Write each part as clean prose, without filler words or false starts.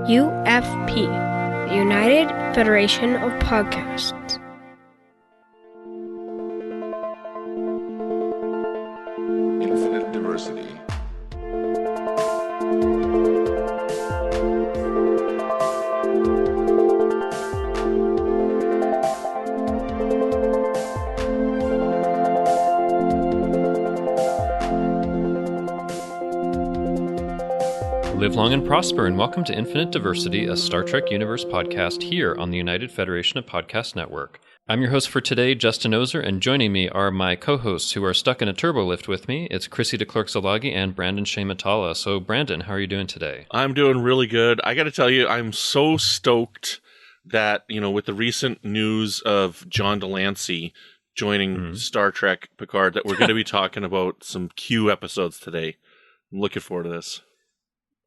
UFP, the United Federation of Podcasts. Infinite diversity. Live long and prosper, and welcome to Infinite Diversity, a Star Trek Universe podcast here on the United Federation of Podcast Network. I'm your host for today, Justin Oser, and joining me are my co-hosts who are stuck in a turbo lift with me. It's Chrissie De Clerck-Szilagyi and Brandon Shamatala. So, Brandon, how are you doing today? I'm doing really good. I got to tell you, I'm so stoked that, with the recent news of John Delancey joining Star Trek Picard, that we're going to be talking about some Q episodes today. I'm looking forward to this.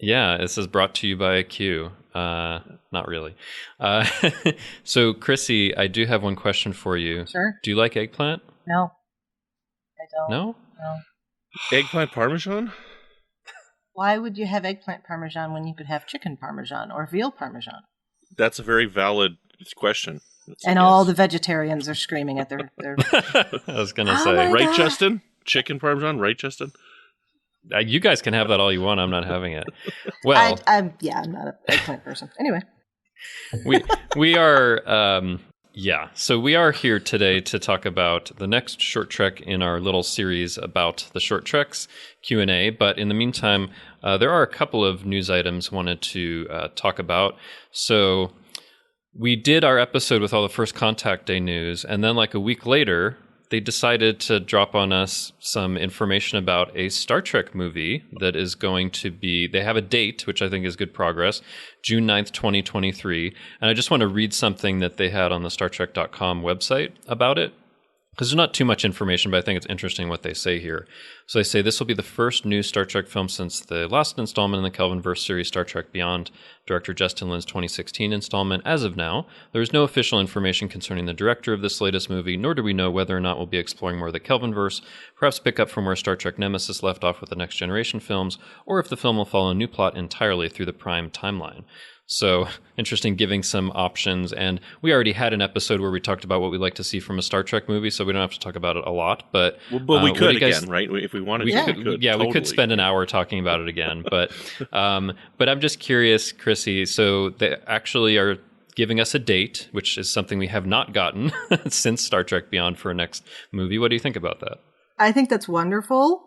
Yeah, this is brought to you by Q. Not really. So, Chrissie, I do have one question for you. Sure. Do you like eggplant? No, I don't. No? No. Eggplant Parmesan? Why would you have eggplant parmesan when you could have chicken parmesan or veal parmesan? That's a very valid question. And all the vegetarians are screaming at their... I was going to say. Right, Justin? Chicken Parmesan, right, Justin? You guys can have that all you want. I'm not having it. Well, I'm not an eggplant person. Anyway, we are So we are here today to talk about the next short trek in our little series about the short treks Q&A. But in the meantime, there are a couple of news items wanted to talk about. So we did our episode with all the First Contact Day news, and then like a week later, they decided to drop on us some information about a Star Trek movie that is going to be, they have a date, which I think is good progress, June 9th, 2023. And I just want to read something that they had on the StarTrek.com website about it, because there's not too much information, but I think it's interesting what they say here. So they say this will be the first new Star Trek film since the last installment in the Kelvinverse series, Star Trek Beyond, director Justin Lin's 2016 installment. As of now, there is no official information concerning the director of this latest movie, nor do we know whether or not we'll be exploring more of the Kelvinverse, perhaps pick up from where Star Trek Nemesis left off with the Next Generation films, or if the film will follow a new plot entirely through the Prime timeline. So, interesting, giving some options. And we already had an episode where we talked about what we'd like to see from a Star Trek movie, so we don't have to talk about it a lot. But we could again, right? If we wanted to. We could spend an hour talking about it again. But I'm just curious, Chrissie, so they actually are giving us a date, which is something we have not gotten since Star Trek Beyond for a next movie. What do you think about that? I think that's wonderful.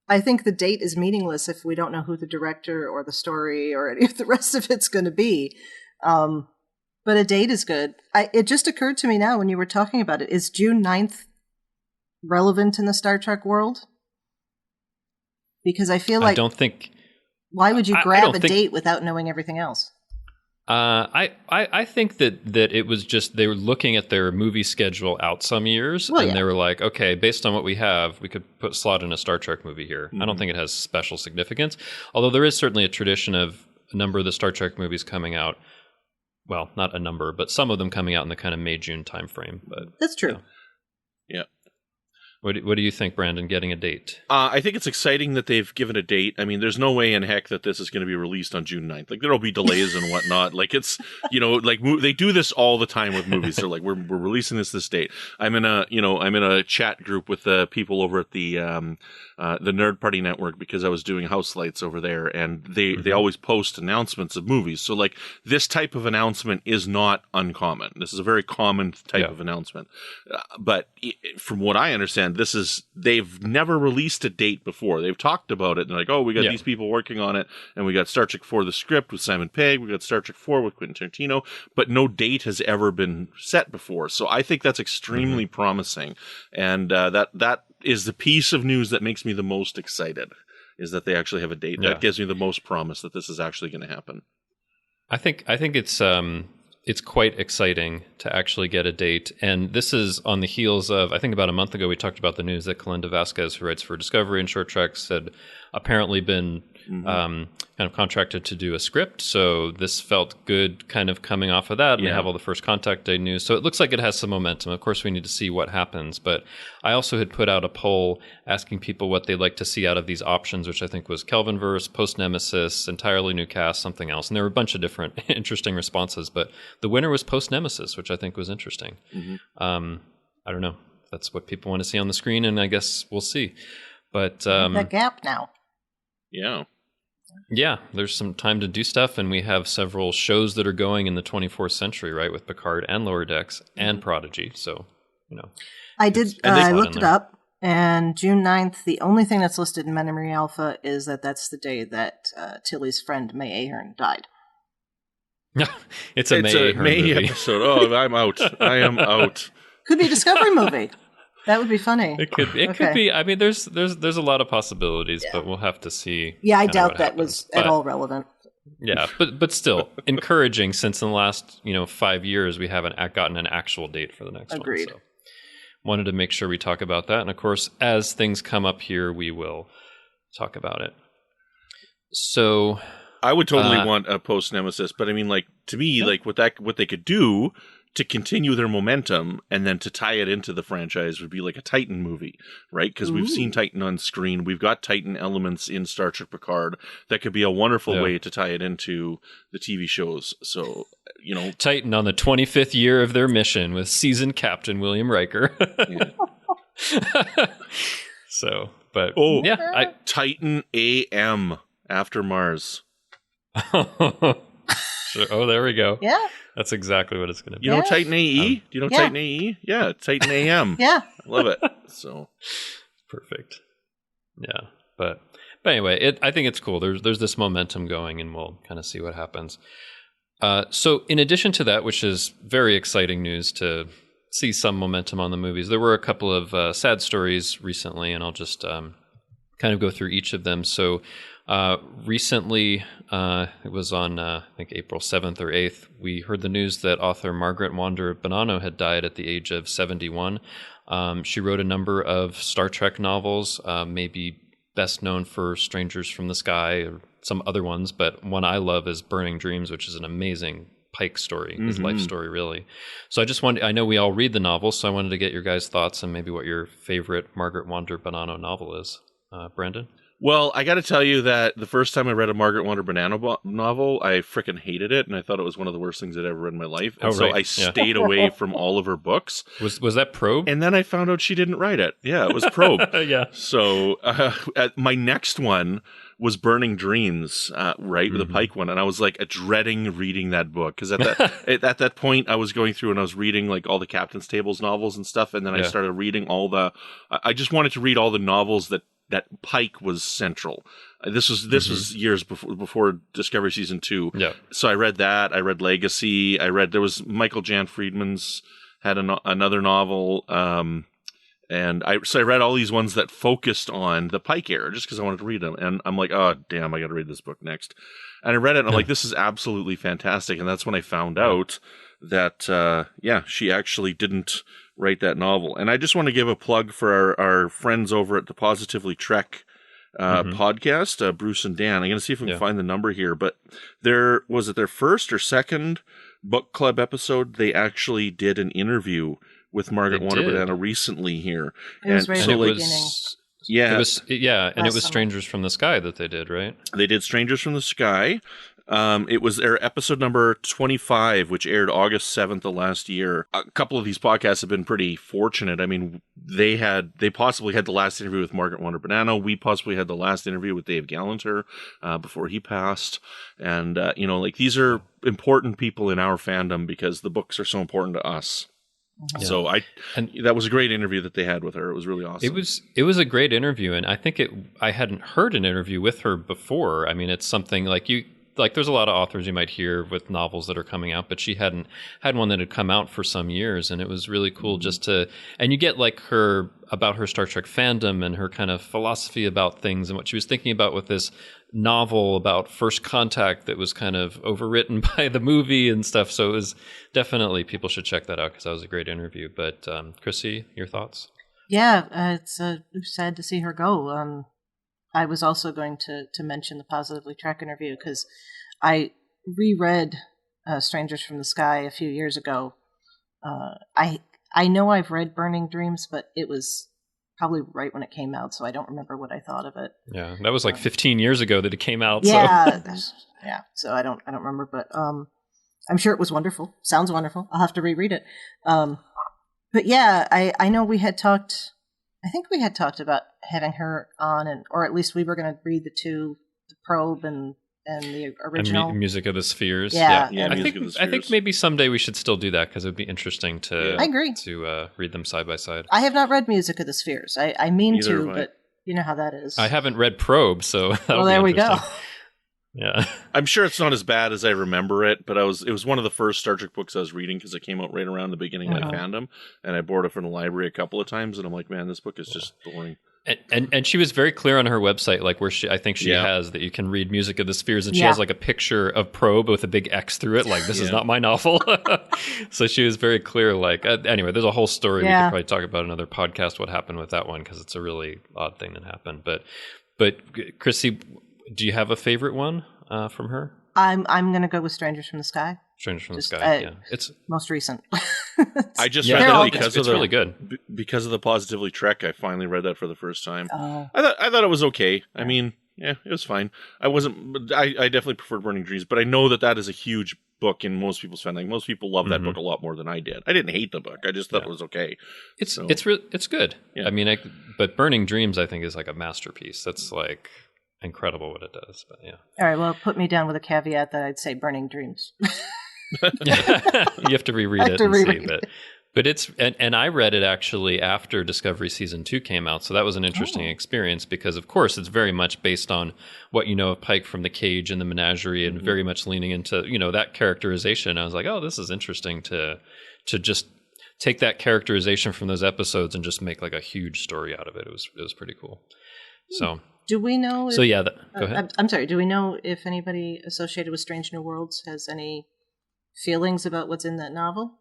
I think the date is meaningless if we don't know who the director or the story or any of the rest of it's going to be. But a date is good. It just occurred to me now when you were talking about it. Is June 9th relevant in the Star Trek world? Because I feel like... I don't think... Why would you grab a date without knowing everything else? I think that it was just they were looking at their movie schedule out some years, They were like, okay, based on what we have, we could slot in a Star Trek movie here. I don't think it has special significance, although there is certainly a tradition of a number of the Star Trek movies coming out. Well, not a number, but some of them coming out in the kind of May-June timeframe. But that's true. Yeah. What do you think, Brandon, getting a date? I think it's exciting that they've given a date. I mean, there's no way in heck that this is going to be released on June 9th. Like, there'll be delays and whatnot. Like, it's, they do this all the time with movies. They're like, we're releasing this date. I'm in a chat group with the people over at the Nerd Party Network because I was doing house lights over there, and they always post announcements of movies. So, like, this type of announcement is not uncommon. This is a very common type of announcement. But from what I understand, they've never released a date before. They've talked about it. And they're like, oh, we got these people working on it. And we got Star Trek 4, the script with Simon Pegg. We got Star Trek 4 with Quentin Tarantino. But no date has ever been set before. So I think that's extremely promising. And that is the piece of news that makes me the most excited, is that they actually have a date. That gives me the most promise that this is actually going to happen. I think it's quite exciting to actually get a date. And this is on the heels of, I think about a month ago, we talked about the news that Kalinda Vasquez, who writes for Discovery and Short Trek, said, apparently been kind of contracted to do a script. So this felt good kind of coming off of that. And they have all the First Contact Day news. So it looks like it has some momentum. Of course, we need to see what happens. But I also had put out a poll asking people what they'd like to see out of these options, which I think was Kelvinverse, Post-Nemesis, entirely new cast, something else. And there were a bunch of different interesting responses. But the winner was Post-Nemesis, which I think was interesting. I don't know. That's what people want to see on the screen, and I guess we'll see. But that gap now. Yeah, there's some time to do stuff, and we have several shows that are going in the 24th century, right, with Picard and Lower Decks and Prodigy. So, I looked it up, and June 9th, the only thing that's listed in Memory Alpha is that that's the day that Tilly's friend May Ahern died. It's a May episode. Oh, I'm out. I am out. Could be a Discovery movie. That would be funny. It could be. I mean, there's a lot of possibilities, but we'll have to see. Yeah, I doubt that was at all relevant. Yeah, but still encouraging, since in the last 5 years we haven't gotten an actual date for the next Agreed. one. So wanted to make sure we talk about that, and of course, as things come up here, we will talk about it. So I would totally want a Post-Nemesis, but I mean, like, to me, like what they could do to continue their momentum and then to tie it into the franchise would be like a Titan movie, right? Because we've seen Titan on screen. We've got Titan elements in Star Trek Picard. That could be a wonderful way to tie it into the TV shows. So, Titan on the 25th year of their mission with seasoned Captain William Riker. So, but Titan AM after Mars. Sure. Oh, there we go. Yeah. That's exactly what it's going to be. You know Titan AE? Do you know Titan AE? Yeah, Titan AM. Yeah. I love it. So perfect. Yeah. But anyway, I think it's cool. There's this momentum going, and we'll kind of see what happens. So in addition to that, which is very exciting news to see some momentum on the movies, there were a couple of sad stories recently, and I'll just kind of go through each of them. So recently, it was on, I think, April 7th or 8th, we heard the news that author Margaret Bonnano had died at the age of 71. She wrote a number of Star Trek novels, maybe best known for Strangers from the Sky or some other ones, but one I love is Burning Dreams, which is an amazing Pike story, his life story, really. So I know we all read the novels, so I wanted to get your guys' thoughts on maybe what your favorite Margaret Bonnano novel is. Brandon? Well, I got to tell you that the first time I read a Margaret Bonnano novel, I frickin' hated it, and I thought it was one of the worst things I'd ever read in my life. And so I stayed away from all of her books. Was that Probe? And then I found out she didn't write it. Yeah, it was Probe. Yeah. So my next one was Burning Dreams, right, the Pike one, and I was like dreading reading that book because at that point I was going through and I was reading like all the Captain's Tables novels and stuff, and then I started reading I just wanted to read all the novels that Pike was central. This was years before Discovery Season 2. Yeah. So I read that. I read Legacy. There was Michael Jan Friedman's had another novel. And I read all these ones that focused on the Pike era just because I wanted to read them. And I'm like, oh, damn, I got to read this book next. And I read it and I'm like, this is absolutely fantastic. And that's when I found out that, she actually didn't write that novel. And I just want to give a plug for our friends over at the Positively Trek podcast, Bruce and Dan. I'm going to see if we can find the number here, but their first or second book club episode, they actually did an interview with Margaret Bonnano recently here. It was right at the beginning. Yeah. It was Strangers from the Sky that they did, right? They did Strangers from the Sky. It was their episode number 25, which aired August 7th of last year. A couple of these podcasts have been pretty fortunate. I mean, they possibly had the last interview with Margaret Bonnano. We possibly had the last interview with Dave Gallanter before he passed. And, these are important people in our fandom because the books are so important to us. Yeah. So that was a great interview that they had with her. It was really awesome. It was a great interview, and I think I hadn't heard an interview with her before. I mean, it's something there's a lot of authors you might hear with novels that are coming out, but she hadn't had one that had come out for some years, and it was really cool and you get about her Star Trek fandom and her kind of philosophy about things and what she was thinking about with this novel about First Contact that was kind of overwritten by the movie and stuff. So it was definitely, people should check that out because that was a great interview. But Chrissie, your thoughts? Yeah, it's sad to see her go. I was also going to mention the Positively Trek interview because I reread Strangers from the Sky a few years ago. I know I've read Burning Dreams, but it was probably right when it came out, so I don't remember what I thought of it. Yeah, that was like 15 years ago that it came out. Yeah, so. Yeah. So I don't remember, but I'm sure it was wonderful. Sounds wonderful. I'll have to reread it. But yeah, I know we had talked. I think we had talked about having her on, or at least we were going to read the Probe and the original Music of the Spheres. Yeah. I think maybe someday we should still do that because it would be interesting to. I agree. To read them side by side. I have not read Music of the Spheres. I mean to, but you know how that is. I haven't read Probe, so well, there we go. Yeah, I'm sure it's not as bad as I remember it, but it was one of the first Star Trek books I was reading because it came out right around the beginning of my fandom, and I borrowed it from the library a couple of times, and I'm like, man, this book is just boring. And she was very clear on her website, like where I think she has that you can read Music of the Spheres, and she has like a picture of Probe with a big X through it, like this is not my novel. So she was very clear. Like anyway, there's a whole story we could probably talk about another podcast. What happened with that one because it's a really odd thing that happened. But Chrissie, do you have a favorite one from her? I'm going to go with Strangers from the Sky. Strangers from the Sky. Yeah, it's most recent. I just read that because it's really good. Because of the Positively Trek. I finally read that for the first time. I thought it was okay. I mean, yeah, it was fine. I definitely preferred Burning Dreams, but I know that is a huge book in most people's fan. Like most people love that book a lot more than I did. I didn't hate the book. I just thought it was okay. It's good. Yeah. I mean, but Burning Dreams I think is like a masterpiece. That's like incredible what it does. But yeah. All right. Well, put me down with a caveat that I'd say Burning Dreams. You have to reread it and see. But it's and I read it actually after Discovery Season 2 came out, so that was an interesting experience because of course it's very much based on what you know of Pike from The Cage and the Menagerie and very much leaning into, you know, that characterization. I was like, oh, this is interesting to just take that characterization from those episodes and just make like a huge story out of it. It was pretty cool. So do we know? So yeah, go ahead. I'm sorry. Do we know if anybody associated with Strange New Worlds has any feelings about what's in that novel?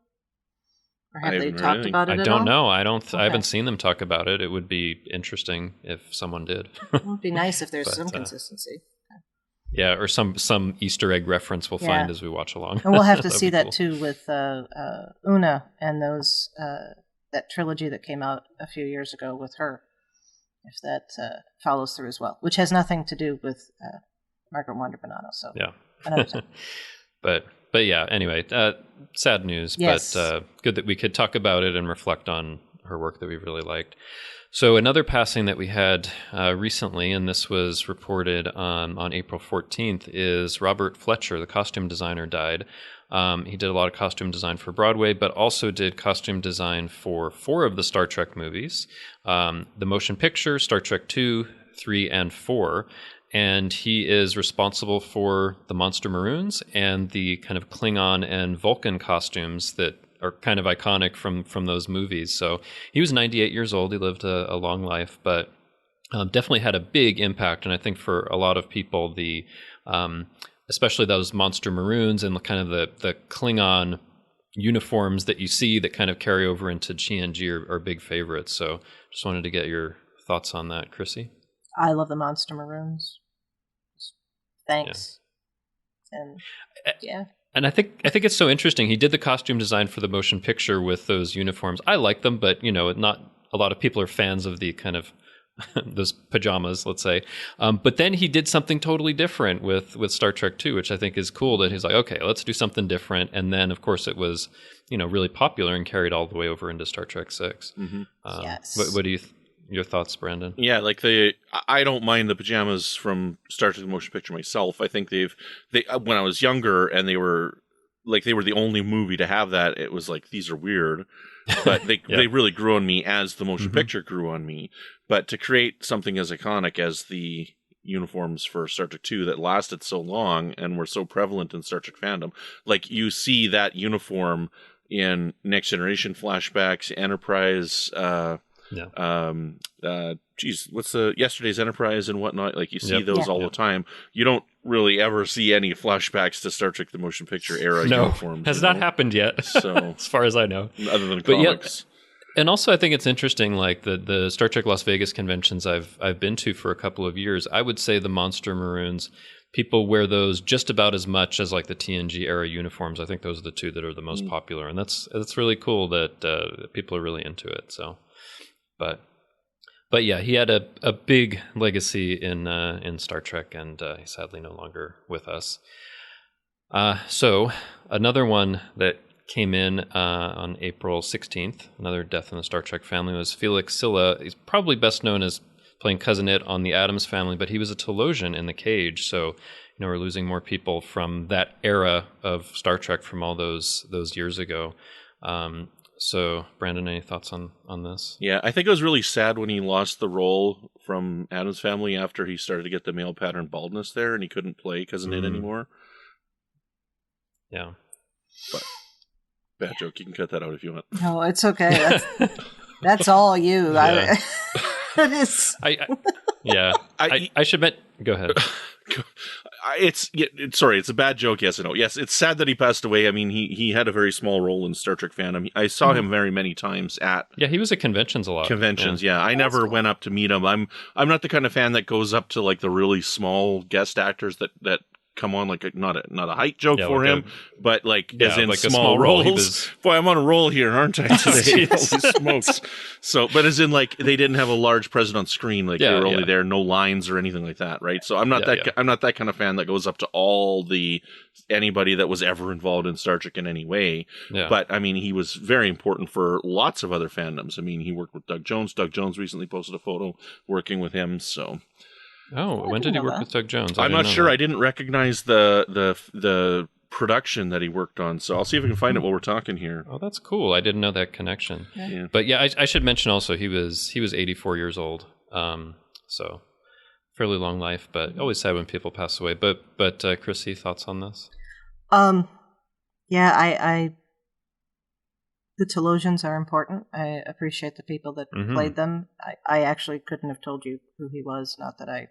Or have they talked about it at all? I don't know. I haven't seen them talk about it. It would be interesting if someone did. It would be nice if there's some consistency. Yeah, or some Easter egg reference we'll find as we watch along. And we'll have to see that too with Una and those that trilogy that came out a few years ago with her, if that follows through as well, which has nothing to do with Margaret Wander Bonnano. So yeah, another time. But yeah, anyway, sad news, but good that we could talk about it and reflect on her work that we really liked. So another passing that we had recently, and this was reported on April 14th, is Robert Fletcher, the costume designer, died. He did a lot of costume design for Broadway, but also did costume design for 4 of the Star Trek movies, the motion picture, Star Trek 2, 3, and 4. And he is responsible for the Monster Maroons and the kind of Klingon and Vulcan costumes that are kind of iconic from those movies. So he was 98 years old. He lived a long life, but definitely had a big impact. And I think for a lot of people, especially those Monster Maroons and kind of the Klingon uniforms that you see that kind of carry over into GNG are big favorites. So just wanted to get your thoughts on that, Chrissie. I love the Monster Maroons. Thanks. Yeah. And yeah. And I think it's so interesting. He did the costume design for the motion picture with those uniforms. I like them, but you know, not a lot of people are fans of the kind of those pajamas, let's say. But then he did something totally different with Star Trek 2, which I think is cool that he's like, okay, let's do something different. And then of course it was, you know, really popular and carried all the way over into Star Trek 6. Mm-hmm. Yes. What do you your thoughts, Brandon? Yeah, like I don't mind the pajamas from Star Trek the Motion Picture myself. I think they when I was younger and they were the only movie to have that, it was like, these are weird. But they really grew on me as the motion picture grew on me. But to create something as iconic as the uniforms for Star Trek 2 that lasted so long and were so prevalent in Star Trek fandom, like you see that uniform in Next Generation flashbacks, Enterprise, what's the Yesterday's Enterprise and whatnot, like you see those all the time. You don't really ever see any flashbacks to Star Trek the Motion Picture era uniforms. Has not happened yet, so as far as I know, other than comics. And also, I think it's interesting, like the Star Trek Las Vegas conventions I've been to for a couple of years. I would say the Monster Maroons, people wear those just about as much as like the TNG era uniforms. I think those are the two that are the most popular, and that's really cool that people are really into it. So, but yeah, he had a big legacy in Star Trek, and he's sadly no longer with us. So another one that came in on April 16th, another death in the Star Trek family, was Felix Silla. He's probably best known as playing Cousin It on the Addams Family, but he was a Talosian in The Cage. So, we're losing more people from that era of Star Trek from all those years ago. So, Brandon, any thoughts on this? Yeah, I think it was really sad when he lost the role from Addams Family after he started to get the male pattern baldness there, and he couldn't play Cousin It anymore. Yeah. But bad joke. You can cut that out if you want. No, it's okay. That's all you. Yeah. It is. I should bet. Go ahead. It's a bad joke. Yes and no. Yes, it's sad that he passed away. I mean, he had a very small role in Star Trek fandom. I saw him very many times at he was at conventions a lot. Yeah. I never went up to meet him. I'm not the kind of fan that goes up to like the really small guest actors that come on, like not a Hait joke for him, but like as in like small roles. Boy, I'm on a roll here, aren't I today? Holy smokes! So, but as in like they didn't have a large presence on screen, like they were only there, no lines or anything like that, right? So I'm not that kind of fan that goes up to anybody that was ever involved in Star Trek in any way. Yeah. But I mean, he was very important for lots of other fandoms. I mean, he worked with Doug Jones. Doug Jones recently posted a photo working with him. So. Oh, when did he work with Doug Jones? I'm not sure. I didn't recognize the production that he worked on, so I'll see if I can find it while we're talking here. Oh, that's cool. I didn't know that connection. Yeah. But yeah, I should mention also he was 84 years old. So fairly long life, but always sad when people pass away. But Chrissie, thoughts on this? Yeah, the Talosians are important. I appreciate the people that played them. I actually couldn't have told you who he was. Not that I.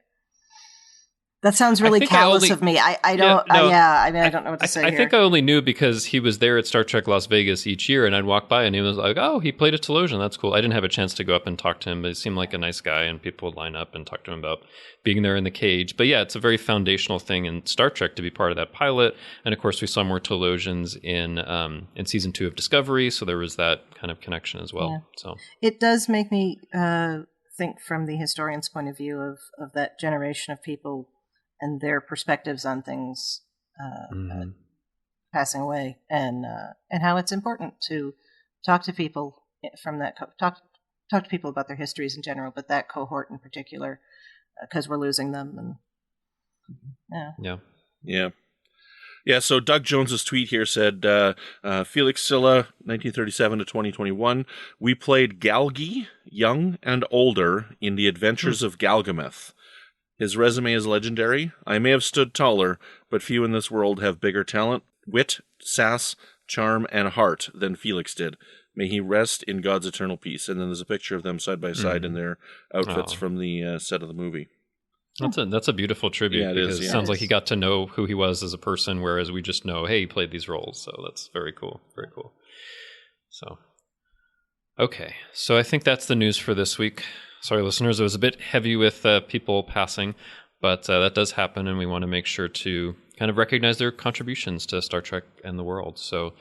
That sounds really callous of me. I don't. I mean, I don't know what to say. I think I only knew because he was there at Star Trek Las Vegas each year, and I'd walk by and he was like, "Oh, he played a Talosian. That's cool." I didn't have a chance to go up and talk to him, but he seemed like a nice guy, and people would line up and talk to him about being there in the cage. But yeah, it's a very foundational thing in Star Trek to be part of that pilot. And of course, we saw more Talosians in season 2 of Discovery, so there was that kind of connection as well. Yeah. So it does make me think from the historian's point of view of that generation of people and their perspectives on things passing away, and how it's important to talk to people from that talk to people about their histories in general, but that cohort in particular, because we're losing them. And yeah. So Doug Jones's tweet here said, Felix Silla, 1937 to 2021. We played Galgi, young and older, in The Adventures of Galgameth. His resume is legendary. I may have stood taller, but few in this world have bigger talent, wit, sass, charm, and heart than Felix did. May he rest in God's eternal peace. And then there's a picture of them side by side in their outfits from the set of the movie. That's a beautiful tribute, because it sounds like he got to know who he was as a person, whereas we just know, hey, he played these roles. So that's very cool. Very cool. So, okay. So I think that's the news for this week. Sorry, listeners, it was a bit heavy with people passing, but that does happen, and we want to make sure to kind of recognize their contributions to Star Trek and the world. So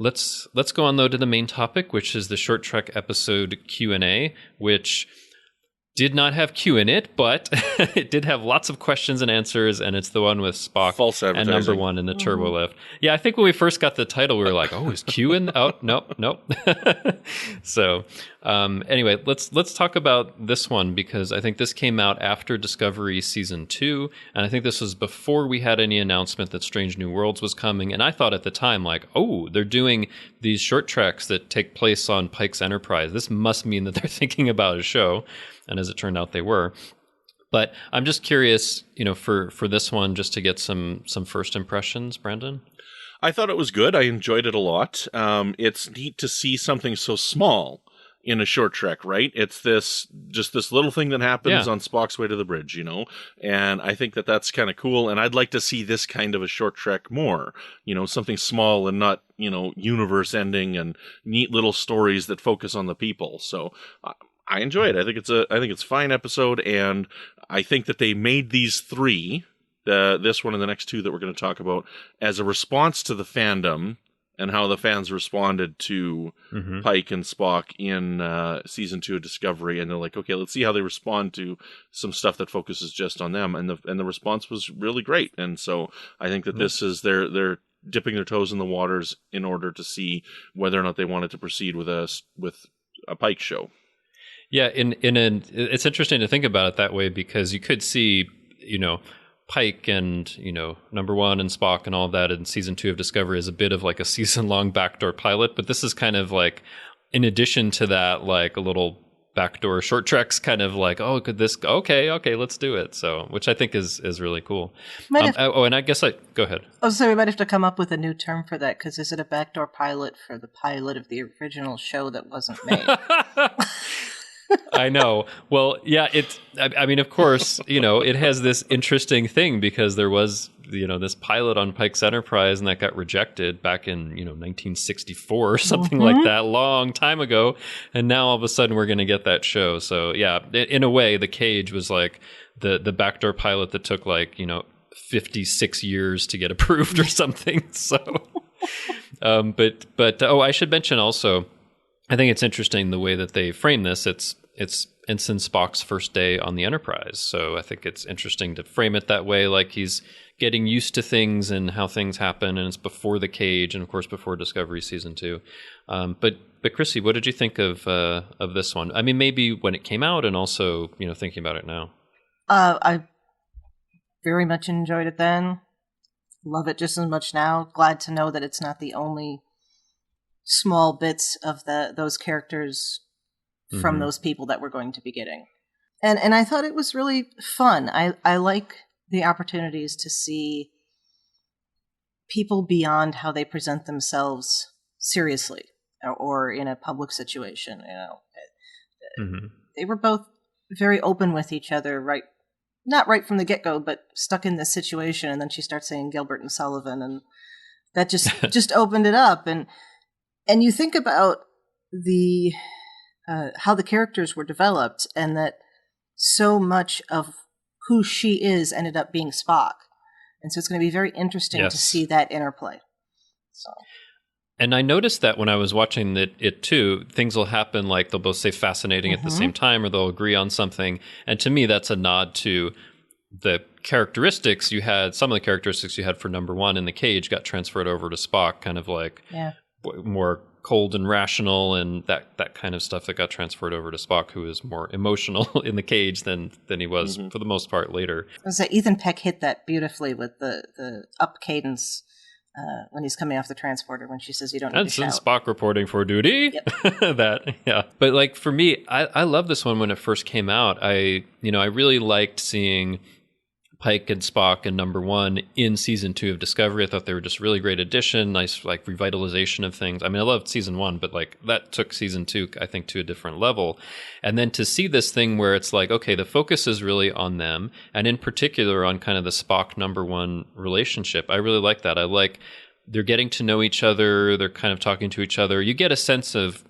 let's go on, though, to the main topic, which is the Short Trek episode Q&A, which did not have Q in it, but it did have lots of questions and answers, and it's the one with Spock False and number 1 in the turbo lift. Yeah, I think when we first got the title, we were like, "Oh, is Q in?" Oh, nope. So, anyway, let's talk about this one, because I think this came out after Discovery season 2, and I think this was before we had any announcement that Strange New Worlds was coming. And I thought at the time, like, oh, they're doing these short treks that take place on Pike's Enterprise. This must mean that they're thinking about a show. And as it turned out, they were. But I'm just curious, for this one, just to get some first impressions, Brandon. I thought it was good. I enjoyed it a lot. It's neat to see something so small in a short trek, right? It's this little thing that happens on Spock's way to the bridge, and I think that that's kind of cool. And I'd like to see this kind of a short trek more, something small and not, universe ending, and neat little stories that focus on the people. So I enjoy it. I think it's a fine episode, and I think that they made these three, this one and the next two that we're going to talk about, as a response to the fandom and how the fans responded to Pike and Spock in season 2 of Discovery. And they're like, okay, let's see how they respond to some stuff that focuses just on them. And the response was really great. And so I think that this is they're dipping their toes in the waters in order to see whether or not they wanted to proceed with a Pike show. Yeah, it's interesting to think about it that way, because you could see, Pike and, number one and Spock and all that in season 2 of Discovery is a bit of like a season-long backdoor pilot, but this is kind of like, in addition to that, like a little backdoor short treks, kind of like, oh, could this, okay, let's do it. So, which I think is really cool. And I guess go ahead. So we might have to come up with a new term for that, because is it a backdoor pilot for the pilot of the original show that wasn't made? I know. Well, yeah, I mean, of course, it has this interesting thing, because there was, this pilot on Pike's Enterprise, and that got rejected back in, 1964 or something like that, long time ago. And now all of a sudden we're going to get that show. So yeah, in a way, The Cage was like the backdoor pilot that took 56 years to get approved or something. So, but I should mention also, I think it's interesting the way that they frame this. It's Ensign Spock's first day on the Enterprise. So I think it's interesting to frame it that way, like he's getting used to things and how things happen, and it's before The Cage, and of course before Discovery season 2. But Chrissie, what did you think of this one? I mean, maybe when it came out, and also thinking about it now. I very much enjoyed it then. Love it just as much now. Glad to know that it's not the only small bits of those characters from those people that we're going to be getting. And I thought it was really fun. I like the opportunities to see people beyond how they present themselves seriously or in a public situation. They were both very open with each other, right? Not right from the get-go, but stuck in this situation, and then she starts saying Gilbert and Sullivan, and that just opened it up. And you think about the how the characters were developed, and that so much of who she is ended up being Spock. And so it's going to be very interesting to see that interplay. So. And I noticed that when I was watching it too, things will happen, like they'll both say fascinating at the same time, or they'll agree on something. And to me, that's a nod to the characteristics you had. Some of the characteristics you had for number one in The Cage got transferred over to Spock, kind of like more cold and rational, and that kind of stuff that got transferred over to Spock, who is more emotional in The Cage than he was for the most part later. So Ethan Peck hit that beautifully with the up cadence when he's coming off the transporter, when she says you don't need to shout. That's Spock reporting for duty. Yep. But like for me, I love this one when it first came out. I really liked seeing Pike and Spock and number one in season 2 of Discovery. I thought they were just really great addition, nice like revitalization of things. I mean, I loved season 1, but like that took season 2, I think, to a different level. And then to see this thing where it's like, okay, the focus is really on them, and in particular on kind of the Spock number one relationship. I really like that. I like they're getting to know each other. They're kind of talking to each other. You get a sense of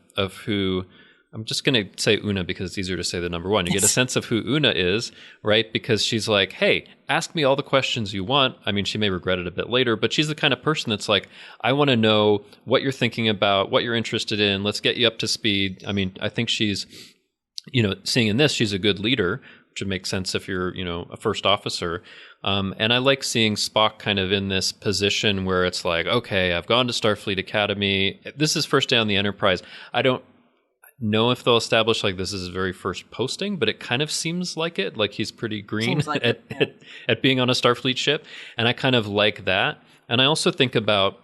who. I'm just going to say Una because it's easier to say the number one. You get a sense of who Una is, right? Because she's like, hey, ask me all the questions you want. I mean, she may regret it a bit later, but she's the kind of person that's like, I want to know what you're thinking about, what you're interested in. Let's get you up to speed. I mean, I think she's, seeing in this, she's a good leader, which would make sense if you're, a first officer. And I like seeing Spock kind of in this position where it's like, okay, I've gone to Starfleet Academy. This is first day on the Enterprise. I don't know if they'll establish like this is his very first posting, but it kind of seems like it. Like he's pretty green at being on a Starfleet ship, and I kind of like that. And I also think about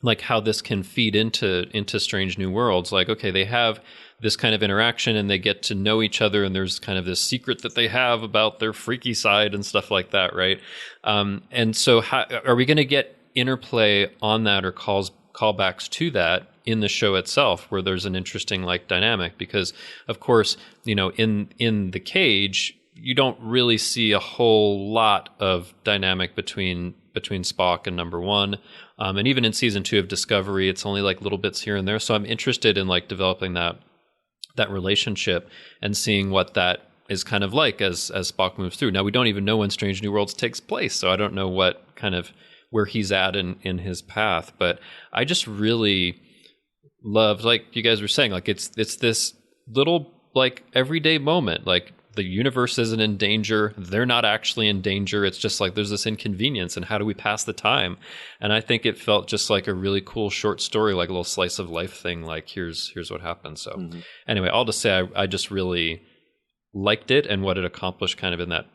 like how this can feed into Strange New Worlds. Like, okay, they have this kind of interaction and they get to know each other, and there's kind of this secret that they have about their freaky side and stuff like that, right? And so how are we going to get interplay on that or callbacks to that in the show itself, where there's an interesting like dynamic, because of course, you know, in the cage, you don't really see a whole lot of dynamic between Spock and number one. And even in season 2 of Discovery, it's only like little bits here and there. So I'm interested in like developing that relationship and seeing what that is kind of like as Spock moves through. Now, we don't even know when Strange New Worlds takes place, so I don't know what kind of where he's at in his path. But I just really loved, like you guys were saying, like it's this little like everyday moment, like the universe isn't in danger. They're not actually in danger. It's just like there's this inconvenience, and how do we pass the time? And I think it felt just like a really cool short story, like a little slice of life thing. Like here's what happened. So anyway, all to say, I just really liked it and what it accomplished kind of in that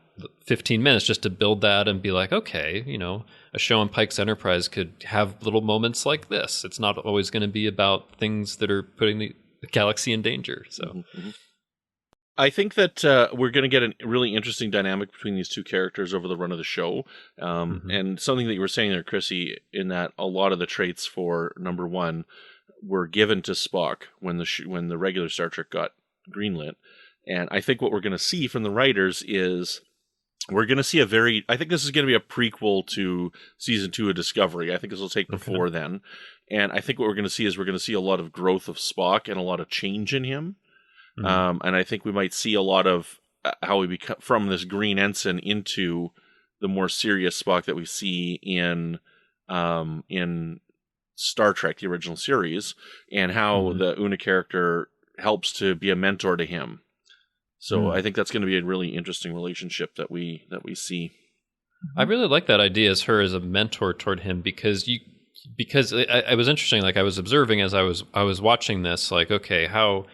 15 minutes, just to build that and be like, okay, you know, a show on Pike's Enterprise could have little moments like this. It's not always going to be about things that are putting the galaxy in danger. So. I think that we're going to get a really interesting dynamic between these two characters over the run of the show. And something that you were saying there, Chrissy, in that a lot of the traits for number one were given to Spock when the regular Star Trek got greenlit. And I think what we're going to see from the writers is we're going to see I think this is going to be a prequel to season 2 of Discovery. I think this will take before then. And I think what we're going to see is we're going to see a lot of growth of Spock and a lot of change in him. And I think we might see a lot of how we become from this green ensign into the more serious Spock that we see in Star Trek, the original series, and how the Una character helps to be a mentor to him. So I think that's going to be a really interesting relationship that we see. I really like that idea as her as a mentor toward him, because it was interesting. Like I was observing as I was watching this, like, okay, how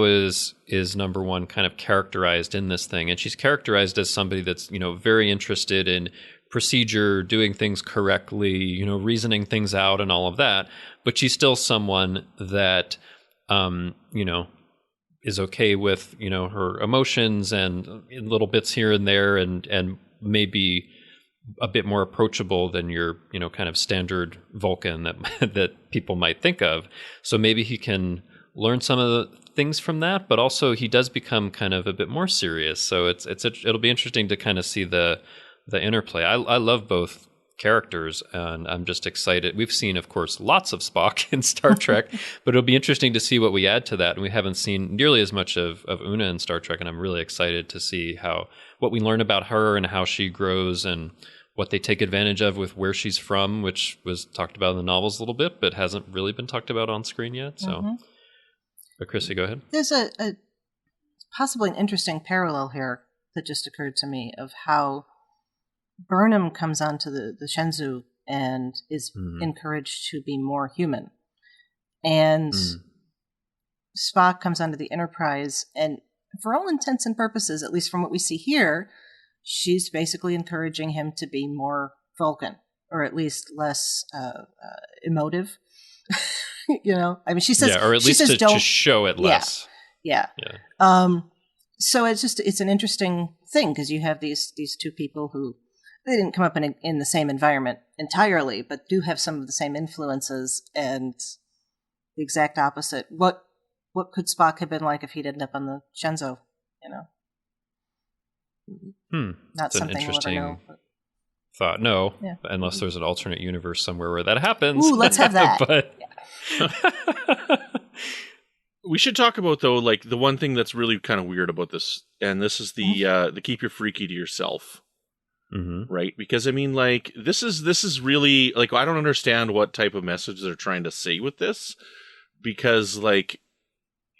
is number one kind of characterized in this thing? And she's characterized as somebody that's, you know, very interested in procedure, doing things correctly, you know, reasoning things out and all of that. But she's still someone that, you know, is okay with, you know, her emotions and little bits here and there, and maybe a bit more approachable than your, you know, kind of standard Vulcan that people might think of. So maybe he can learn some of the things from that, but also he does become kind of a bit more serious. So it'll be interesting to kind of see the interplay. I love both characters, and I'm just excited. We've seen, of course, lots of Spock in Star Trek, but it'll be interesting to see what we add to that. And we haven't seen nearly as much of Una in Star Trek, and I'm really excited to see what we learn about her and how she grows and what they take advantage of with where she's from, which was talked about in the novels a little bit, but hasn't really been talked about on screen yet. So, but Chrissy, go ahead. There's a possibly an interesting parallel here that just occurred to me of how Burnham comes onto the Shenzhou and is encouraged to be more human. And Spock comes onto the Enterprise, and for all intents and purposes, at least from what we see here, she's basically encouraging him to be more Vulcan, or at least less emotive. You know, I mean, she says, or at least to show it less. Yeah. So it's an interesting thing, because you have these two people who they didn't come up in the same environment entirely, but do have some of the same influences, and the exact opposite. What could Spock have been like if he'd ended up on the Shenzhou? You know, not That's something an interesting we'll ever know. Thought. No, unless there's an alternate universe somewhere where that happens. Ooh, let's have that. But we should talk about, though, like the one thing that's really kind of weird about this, and this is the keep your freaky to yourself. Right? Because I mean, like, this is really, like, I don't understand what type of message they're trying to say with this, because, like,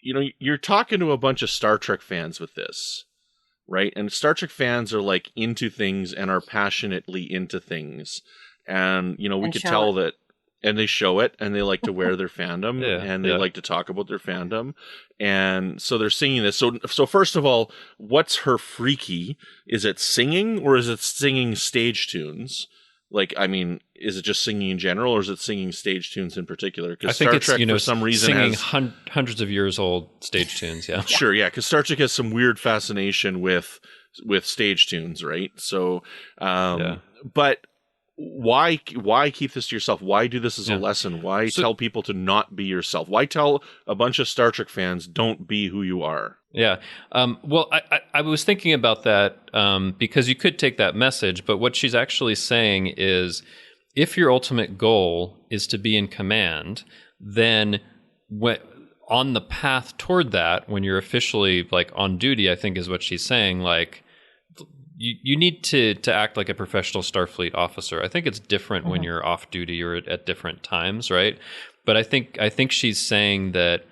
you know, you're talking to a bunch of Star Trek fans with this, right? And Star Trek fans are like into things and are passionately into things, and you know, we could tell that. And they show it, and they like to wear their fandom, and they like to talk about their fandom. And so they're singing this. So first of all, what's her freaky? Is it singing, or is it singing stage tunes? Like, I mean, is it just singing in general, or is it singing stage tunes in particular? Because Star Trek, for some reason, singing has hundreds of years old stage tunes. Yeah, sure, yeah, because Star Trek has some weird fascination with stage tunes, right? So, but why keep this to yourself? Why do this as a lesson? Why tell people to not be yourself? Why tell a bunch of Star Trek fans don't be who you are? Yeah. Well, I was thinking about that because you could take that message, but what she's actually saying is if your ultimate goal is to be in command, then on the path toward that, when you're officially like on duty, I think is what she's saying, like, you need to act like a professional Starfleet officer. I think it's different when you're off duty or at different times, right? But I think she's saying that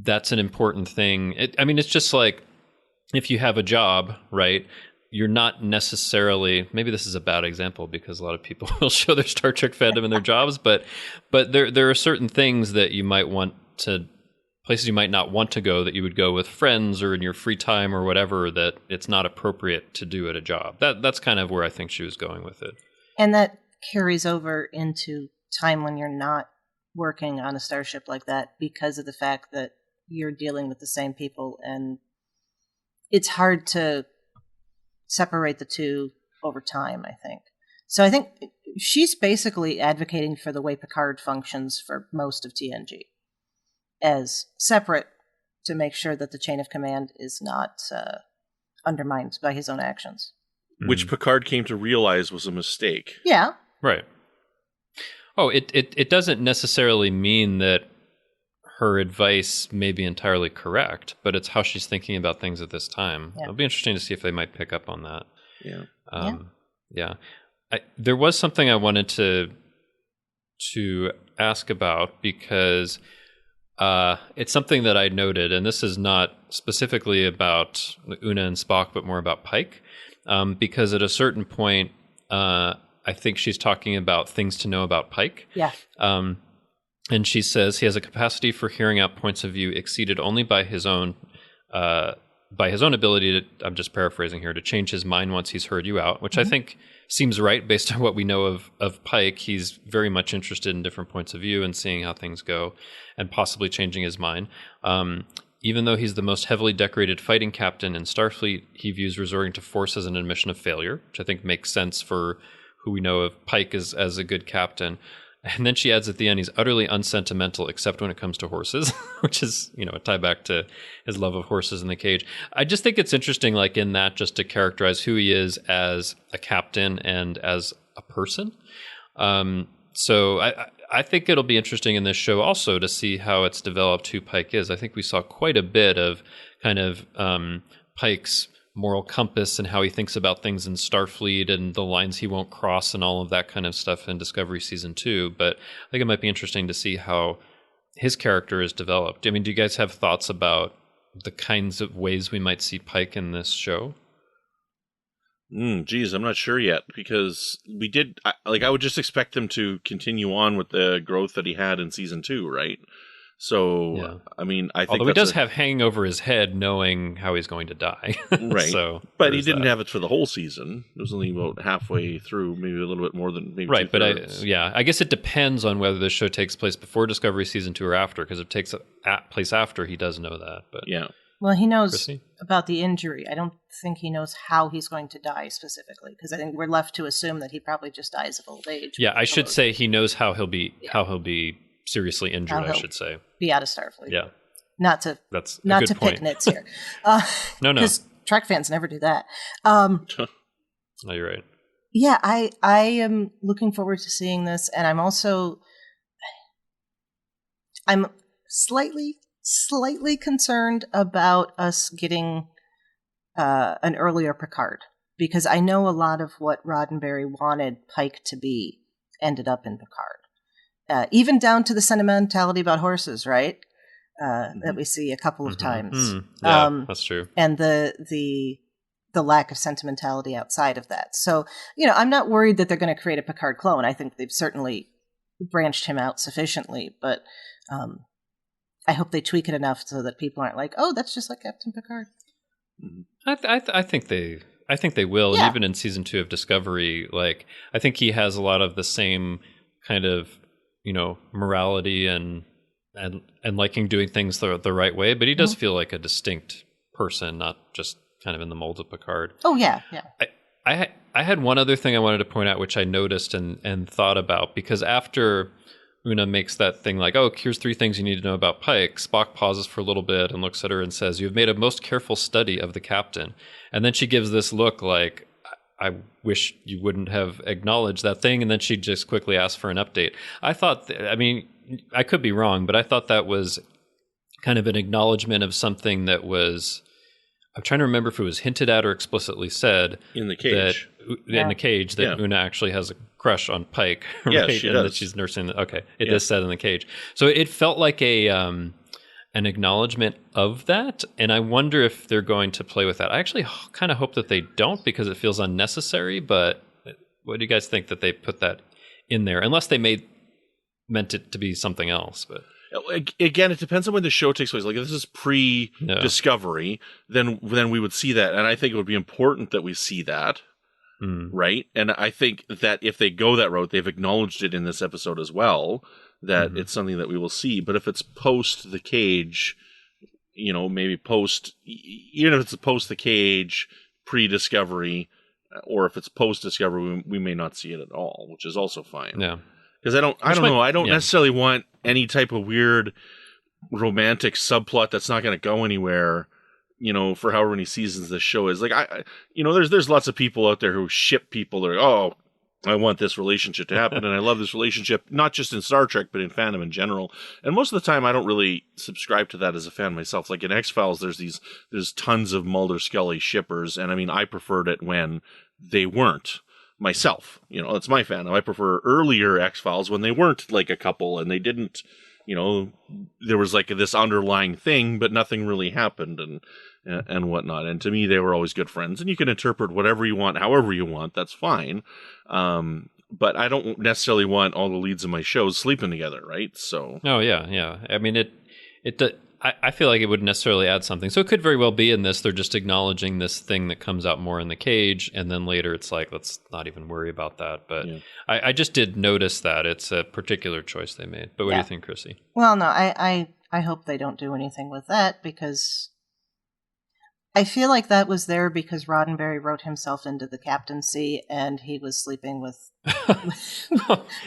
that's an important thing. It's just like if you have a job, right? You're not necessarily, maybe this is a bad example because a lot of people will show their Star Trek fandom in their jobs, but there are certain things that you might want to, places you might not want to go that you would go with friends or in your free time or whatever, that it's not appropriate to do at a job. That's kind of where I think she was going with it. And that carries over into time when you're not working on a starship like that because of the fact that you're dealing with the same people, and it's hard to separate the two over time, I think. So I think she's basically advocating for the way Picard functions for most of TNG, as separate to make sure that the chain of command is not undermined by his own actions. Which Picard came to realize was a mistake. Yeah. Right. Oh, it doesn't necessarily mean that her advice may be entirely correct, but it's how she's thinking about things at this time. Yeah. It'll be interesting to see if they might pick up on that. Yeah. There was something I wanted to ask about because it's something that I noted, and this is not specifically about Una and Spock, but more about Pike, because at a certain point, I think she's talking about things to know about Pike. Yeah. And she says he has a capacity for hearing out points of view exceeded only by his own ability to, I'm just paraphrasing here, to change his mind once he's heard you out, which I think seems right based on what we know of Pike. He's very much interested in different points of view and seeing how things go and possibly changing his mind. Even though he's the most heavily decorated fighting captain in Starfleet, he views resorting to force as an admission of failure, which I think makes sense for who we know of Pike as a good captain. And then she adds at the end, he's utterly unsentimental except when it comes to horses, which is, a tie back to his love of horses in the cage. I just think it's interesting, like in that, just to characterize who he is as a captain and as a person. So I think it'll be interesting in this show also to see how it's developed who Pike is. I think we saw quite a bit of kind of Pike's moral compass and how he thinks about things in Starfleet and the lines he won't cross and all of that kind of stuff in Discovery Season 2. But I think it might be interesting to see how his character is developed. Do you guys have thoughts about the kinds of ways we might see Pike in this show? Geez, I'm not sure yet, because we did, I would just expect them to continue on with the growth that he had in Season 2, right? So, yeah. I think although he does have hanging over his head knowing how he's going to die. Right. So, but he didn't have it for the whole season. It was only about halfway through, maybe a little bit more than maybe right, two-thirds. But I guess it depends on whether the show takes place before Discovery Season 2 or after, because if it takes place after, he does know that. But yeah. Well, he knows Chrissie? About the injury. I don't think he knows how he's going to die specifically, because I think we're left to assume that he probably just dies of old age. Yeah, I should say he knows how he'll be seriously injured, I should say. Be out of Starfleet. Yeah. Not to pick nits here. No. Because Trek fans never do that. No, you're right. Yeah, I am looking forward to seeing this, and I'm slightly concerned about us getting an earlier Picard, because I know a lot of what Roddenberry wanted Pike to be ended up in Picard. Even down to the sentimentality about horses, right? That we see a couple of times. Yeah, that's true. And the lack of sentimentality outside of that. So, I'm not worried that they're going to create a Picard clone. I think they've certainly branched him out sufficiently, but I hope they tweak it enough so that people aren't like, oh, that's just like Captain Picard. I think they will. Yeah. And even in Season 2 of Discovery, I think he has a lot of the same kind of, morality and liking doing things the right way, but he does feel like a distinct person, not just kind of in the mold of Picard. Oh, yeah. I had one other thing I wanted to point out, which I noticed and thought about, because after Una makes that thing like, oh, here's 3 things you need to know about Pike, Spock pauses for a little bit and looks at her and says, "You have made a most careful study of the captain." And then she gives this look like, I wish you wouldn't have acknowledged that thing. And then she just quickly asked for an update. I thought, I mean, I could be wrong, but I thought that was kind of an acknowledgement of something that was, I'm trying to remember if it was hinted at or explicitly said. In the cage. In the cage, that Una actually has a crush on Pike. Right? Yes, she and does. that she's nursing. It is said in the cage. So it felt like an acknowledgement of that. And I wonder if they're going to play with that. I actually kind of hope that they don't, because it feels unnecessary. But what do you guys think that they put that in there? Unless they meant it to be something else. But again, it depends on when the show takes place. Like if this is pre-Discovery, then we would see that. And I think it would be important that we see that. Right. And I think that if they go that route, they've acknowledged it in this episode as well, that it's something that we will see. But if it's post the cage, maybe even if it's post the cage, pre-Discovery, or if it's post-Discovery, we may not see it at all, which is also fine. Yeah. Because I don't necessarily want any type of weird romantic subplot that's not going to go anywhere. For however many seasons this show is. Like, there's lots of people out there who ship people. They're like, oh, I want this relationship to happen, and I love this relationship, not just in Star Trek, but in fandom in general. And most of the time, I don't really subscribe to that as a fan myself. Like in X-Files, there's tons of Mulder-Scully shippers, and I mean, I preferred it when they weren't myself. It's my fandom. I prefer earlier X-Files when they weren't like a couple, and they didn't, there was like this underlying thing, but nothing really happened, and whatnot. And to me, they were always good friends. And you can interpret whatever you want, however you want. That's fine. But I don't necessarily want all the leads of my shows sleeping together, right? So. Oh yeah. I mean, I feel like it wouldn't necessarily add something. So it could very well be in this, they're just acknowledging this thing that comes out more in the cage, and then later it's like, let's not even worry about that. But I just did notice that it's a particular choice they made. But what do you think, Chrissie? Well, no, I hope they don't do anything with that, because I feel like that was there because Roddenberry wrote himself into the captaincy, and he was sleeping with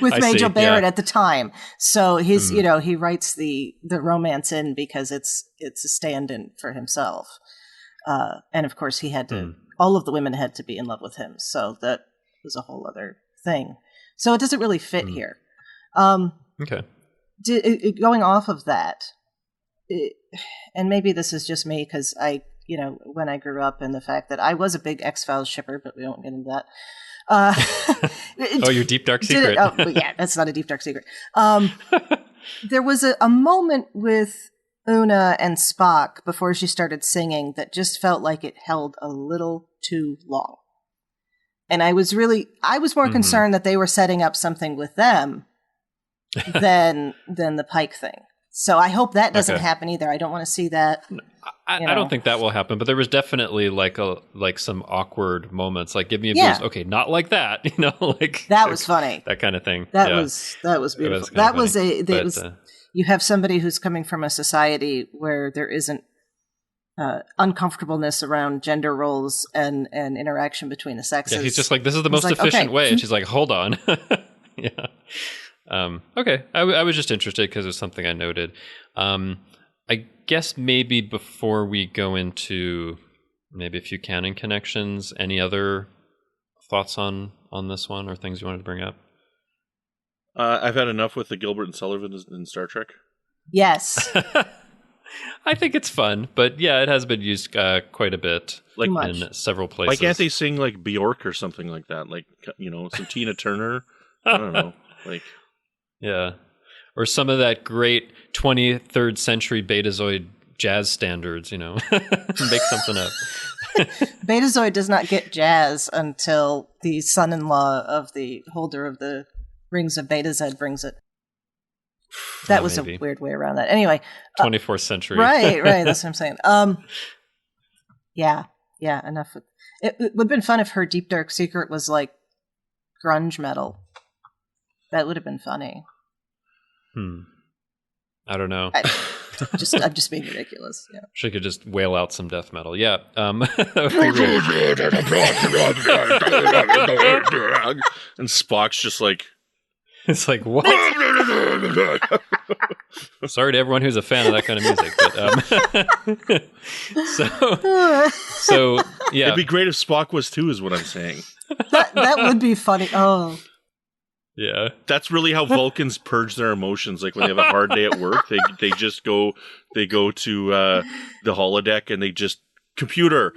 Majel Barrett at the time. So his, he writes the romance in because it's a stand-in for himself. And of course he had to, all of the women had to be in love with him. So that was a whole other thing. So it doesn't really fit here. Okay. Going off of that, and maybe this is just me because when I grew up, and the fact that I was a big X-Files shipper, but we won't get into that. Your deep dark secret. Yeah, that's not a deep dark secret. There was a moment with Una and Spock before she started singing that just felt like it held a little too long. And I was more concerned that they were setting up something with them than the Pike thing. So I hope that doesn't happen either. I don't want to see that. I don't think that will happen, but there was definitely like some awkward moments. Like, give me a boost. Okay, not like that. That was funny. That kind of thing. That was beautiful. You have somebody who's coming from a society where there isn't uncomfortableness around gender roles and interaction between the sexes. Yeah, he's just like, this is the most efficient way, and she's like, hold on. Yeah. Okay. I was just interested because it was something I noted. I guess maybe before we go into maybe a few canon connections, any other thoughts on this one or things you wanted to bring up? I've had enough with the Gilbert and Sullivan in Star Trek. Yes. I think it's fun, but yeah, it has been used quite a bit, like in several places. Why can't they sing like Bjork or something like that? Like, some Tina Turner? I don't know. Yeah. Or some of that great 23rd century Betazoid jazz standards, make something up. Betazoid does not get jazz until the son-in-law of the holder of the Rings of Betazed brings it. That was maybe a weird way around that. Anyway. 24th century. Right. That's what I'm saying. Yeah, enough. It would have been fun if her Deep Dark Secret was like grunge metal. That would have been funny. I don't know. I'm just being ridiculous. Yeah. She could just wail out some death metal. Yeah. That would be great. And Spock's just like, it's like, what? Sorry to everyone who's a fan of that kind of music. But, so yeah. It'd be great if Spock was too, is what I'm saying. That would be funny. Oh. Yeah. That's really how Vulcans purge their emotions. Like when they have a hard day at work, they just go to the holodeck and they just computer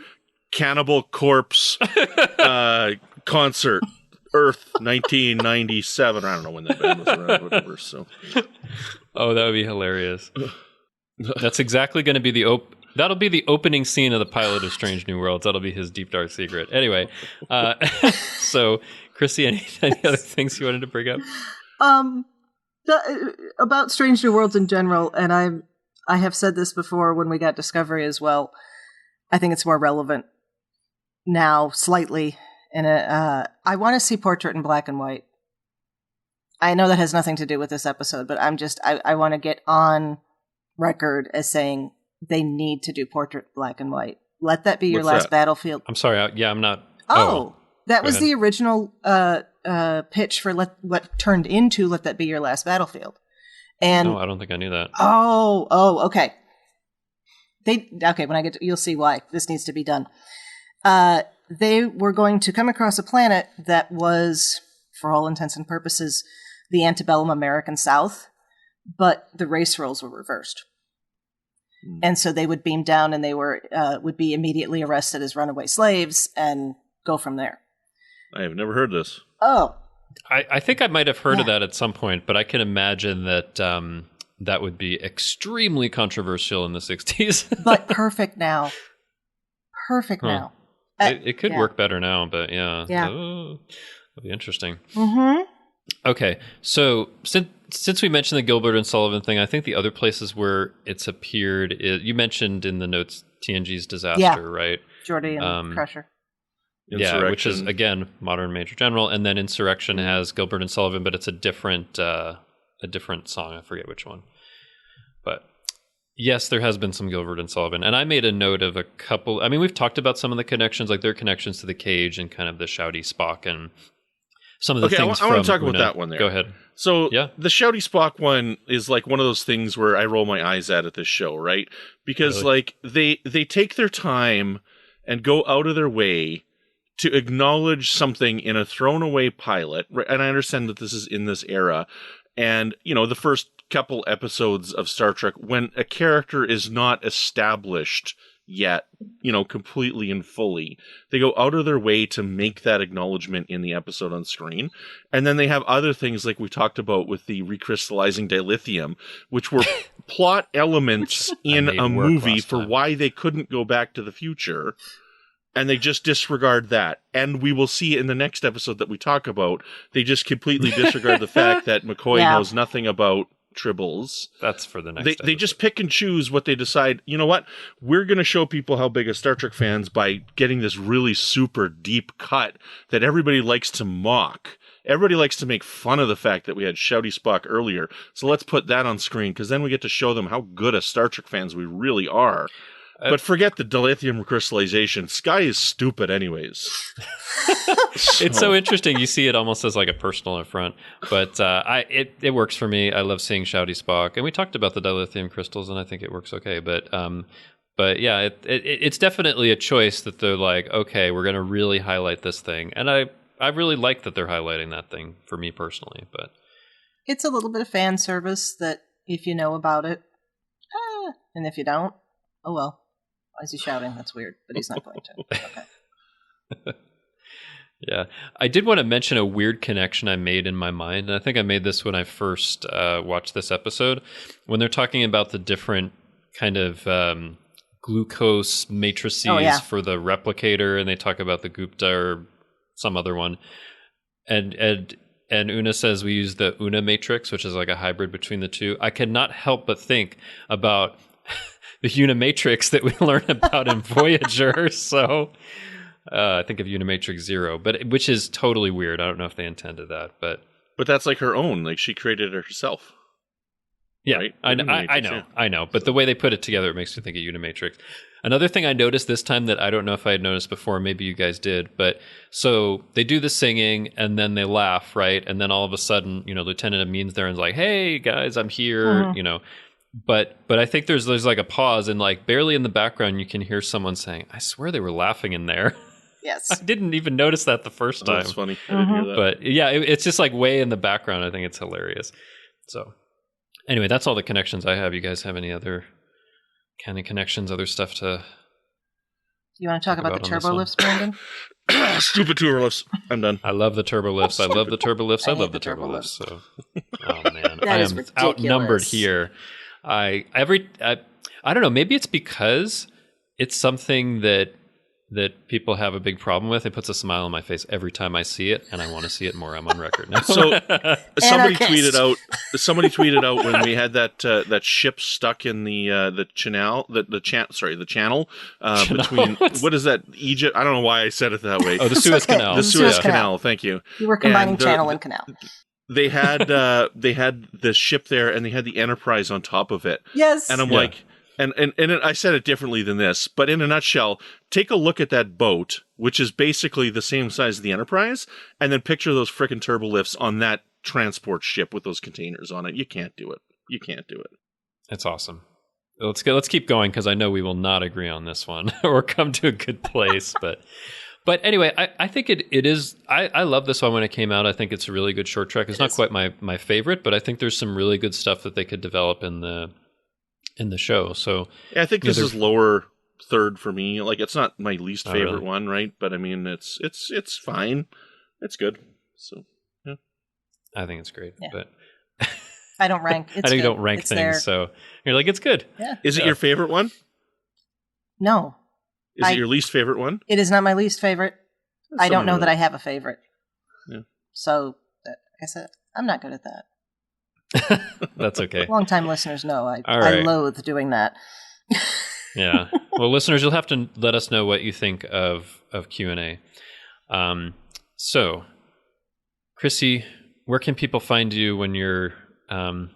Cannibal Corpse concert Earth 1997. I don't know when that band was around, whatever. So, oh, that would be hilarious. That's exactly going to be that'll be the opening scene of the pilot of Strange New Worlds. That'll be his deep dark secret. Anyway, so Chrissy, any other things you wanted to bring up? About Strange New Worlds in general, and I have said this before when we got Discovery as well. I think it's more relevant now, slightly. And I want to see Portrait in black and white. I know that has nothing to do with this episode, but I want to get on record as saying they need to do Portrait black and white. Let that be your last battlefield. I'm sorry. I'm not. Oh, that was the original pitch for what turned into Let That Be Your Last Battlefield. And I don't think I knew that. Oh, okay. When I get to, you'll see why this needs to be done. They were going to come across a planet that was, for all intents and purposes, the antebellum American South, but the race roles were reversed. And so they would beam down and they would be immediately arrested as runaway slaves and go from there. I have never heard this. Oh. I think I might have heard of that at some point, but I can imagine that that would be extremely controversial in the 60s. But perfect now. Now. It could work better now, but yeah. That'd be interesting. Mm-hmm. Okay, so since we mentioned the Gilbert and Sullivan thing, I think the other places where it's appeared, you mentioned in the notes TNG's Disaster, right? Geordie and Crusher. Yeah, which is, again, Modern Major General, and then Insurrection has Gilbert and Sullivan, but it's a different song. I forget which one. But yes, there has been some Gilbert and Sullivan, and I made a note of a couple. I mean, we've talked about some of the connections, like their connections to the Cage and kind of the shouty Spock and some of the things. I want to talk about that one there. Go ahead. So the shouty Spock one is like one of those things where I roll my eyes at this show, right? Because like they take their time and go out of their way to acknowledge something in a thrown away pilot, and I understand that this is in this era, and the first couple episodes of Star Trek, when a character is not established yet, completely and fully, they go out of their way to make that acknowledgement in the episode on screen. And then they have other things like we talked about with the recrystallizing dilithium, which were plot elements in a movie for why they couldn't go back to the future. And they just disregard that. And we will see in the next episode that we talk about, they just completely disregard the fact that McCoy knows nothing about tribbles. That's for the next They just pick and choose what they decide. You know what? We're going to show people how big a Star Trek fans by getting this really super deep cut that everybody likes to mock. Everybody likes to make fun of the fact that we had Shouty Spock earlier. So let's put that on screen, because then we get to show them how good a Star Trek fans we really are. But forget the dilithium crystallization. Sky is stupid anyways. It's so interesting. You see it almost as like a personal affront. But it works for me. I love seeing Shouty Spock. And we talked about the dilithium crystals, and I think it works okay. But yeah, it's definitely a choice that they're like, okay, we're going to really highlight this thing. And I really like that they're highlighting that thing for me personally. But it's a little bit of fan service that if you know about it, and if you don't, oh well. Why is he shouting? That's weird, but he's not going to. Okay. Yeah. I did want to mention a weird connection I made in my mind, and I think I made this when I first watched this episode, when they're talking about the different kind of glucose matrices for the replicator, and they talk about the Gupta or some other one. And Una says we use the Una matrix, which is like a hybrid between the two. I cannot help but think about the Unimatrix that we learn about in Voyager. So I think of Unimatrix Zero, which is totally weird. I don't know if they intended that, but that's like her own. Like she created it herself. Yeah, right? I know. But the way they put it together, it makes me think of Unimatrix. Another thing I noticed this time that I don't know if I had noticed before, maybe you guys did, but so they do the singing and then they laugh, right? And then all of a sudden, Lieutenant Amin's there and is like, "Hey guys, I'm here," But I think there's like a pause and like barely in the background you can hear someone saying, "I swear they were laughing in there." Yes. I didn't even notice that the first time. That's funny. I didn't hear that. But yeah, it's just like way in the background. I think it's hilarious. So anyway, that's all the connections I have. You guys have any other kind of connections, other stuff to... You want to talk about the turbo lifts, Brandon? Stupid turbo lifts. I'm done. I love the turbo lifts. I love the turbo lifts. I love the turbo lifts. So, oh man, I am outnumbered here. I don't know. Maybe it's because it's something that people have a big problem with. It puts a smile on my face every time I see it, and I want to see it more. I'm on record now. So somebody tweeted out when we had that ship stuck in the channel, the channel between what is that, Egypt? I don't know why I said it that way. Oh, the Suez Canal. The Suez Canal. Thank you. You were combining channel and canal. They had the ship there, and they had the Enterprise on top of it. Yes, and I'm like. And I said it differently than this, but in a nutshell, take a look at that boat, which is basically the same size as the Enterprise, and then picture those frickin' turbo lifts on that transport ship with those containers on it. You can't do it. You can't do it. It's awesome. Let's keep going because I know we will not agree on this one or come to a good place. But anyway, I think it is. I love this one when it came out. I think it's a really good short trek. It's not quite my favorite, but I think there's some really good stuff that they could develop in the show. So yeah, I think this is lower third for me. Like, it's not my least favorite one, right? But I mean, it's fine. It's good. So yeah, I think it's great. Yeah. But I don't rank. I know you don't rank things, there. So you're like, it's good. Yeah. Is it your favorite one? No. Is it your least favorite one? It is not my least favorite. I don't know that I have a favorite. Yeah. So, like I said, I'm not good at that. That's okay. Long-time listeners know I loathe doing that. Yeah. Well, listeners, you'll have to let us know what you think of Q&A. So, Chrissie, where can people find you when you're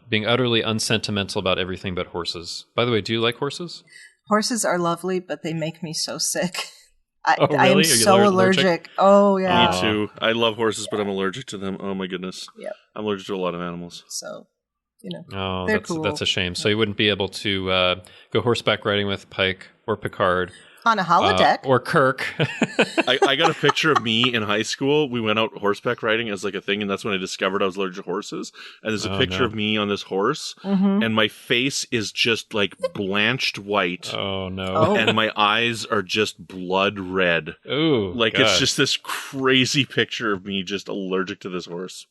being utterly unsentimental about everything but horses? By the way, do you like horses? Horses are lovely, but they make me so sick. Really? I am so allergic. Oh, yeah. Me too. I love horses, but I'm allergic to them. Oh, my goodness. Yep. I'm allergic to a lot of animals. So, they're cool. That's a shame. So you wouldn't be able to go horseback riding with Pike or Picard. On a holodeck. Or Kirk. I got a picture of me in high school. We went out horseback riding as like a thing, and that's when I discovered I was allergic to horses. And there's a picture of me on this horse, and my face is just like blanched white. Oh, no. And my eyes are just blood red. Ooh, like, it's just this crazy picture of me just allergic to this horse.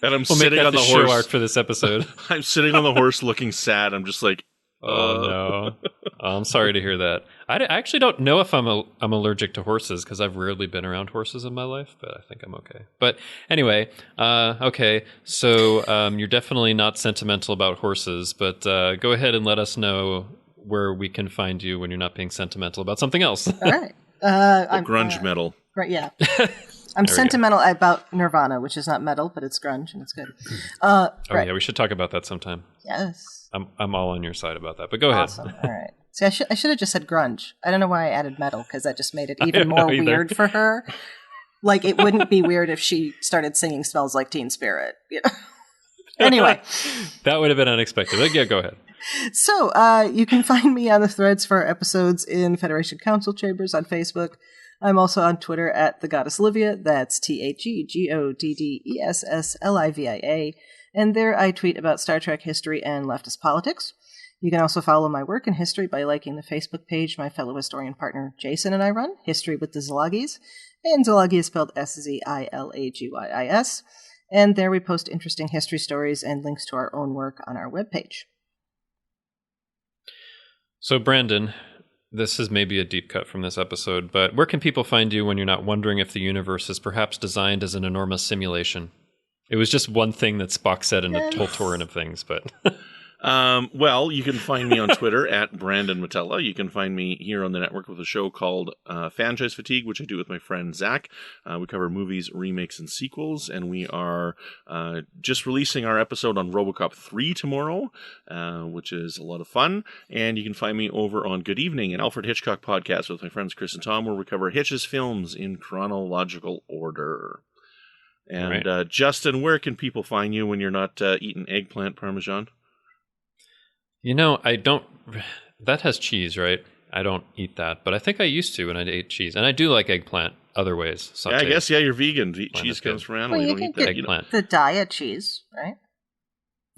And I'm sitting on the horse. Show art for this episode. I'm sitting on the horse looking sad. I'm just like, oh no! I'm sorry to hear that. I actually don't know if I'm allergic to horses because I've rarely been around horses in my life, but I think I'm okay. But anyway, okay. So you're definitely not sentimental about horses, but go ahead and let us know where we can find you when you're not being sentimental about something else. All right. I'm grunge metal. Right. Yeah. I'm sentimental about Nirvana, which is not metal, but it's grunge and it's good. Yeah, we should talk about that sometime. Yes. I'm all on your side about that, but go ahead. Awesome. All right. See, I should have just said grunge. I don't know why I added metal, because that just made it even more weird for her. Like, it wouldn't be weird if she started singing "Smells Like Teen Spirit." Anyway. That would have been unexpected. But yeah, go ahead. So, you can find me on the threads for episodes in Federation Council Chambers on Facebook. I'm also on Twitter at The Goddess Livia. That's TheGoddessLivia. And there I tweet about Star Trek history and leftist politics. You can also follow my work in history by liking the Facebook page my fellow historian partner Jason and I run, History with the Szilagys. And Szilagyi is spelled Szilagys. And there we post interesting history stories and links to our own work on our webpage. So, Brandon, this is maybe a deep cut from this episode, but where can people find you when you're not wondering if the universe is perhaps designed as an enormous simulation? It was just one thing that Spock said in a whole torrent of things, but... Well, you can find me on Twitter at Brandon Matella. You can find me here on the network with a show called Franchise Fatigue, which I do with my friend Zach. We cover movies, remakes, and sequels, and we are just releasing our episode on RoboCop 3 tomorrow, which is a lot of fun. And you can find me over on Good Evening, an Alfred Hitchcock podcast with my friends Chris and Tom, where we cover Hitch's films in chronological order. And Right. Justin, where can people find you when you're not eating eggplant parmesan? I don't. That has cheese, right? I don't eat that, but I think I used to when I ate cheese, and I do like eggplant other ways. Yeah, I guess you're vegan. Mine Cheese is comes good. from animals. Well, you you don't eat can that. get Eggplant. the diet cheese, right?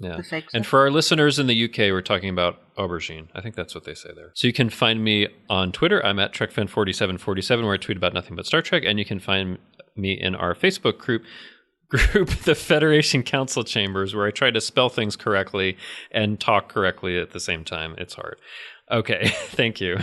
Yeah. The fake And stuff. for our listeners in the UK, we're talking about aubergine. I think that's what they say there. So you can find me on Twitter. I'm at TrekFan4747, where I tweet about nothing but Star Trek. And you can find me in our Facebook group, the Federation Council Chambers, where I try to spell things correctly and talk correctly at the same time. It's hard. Okay, thank you.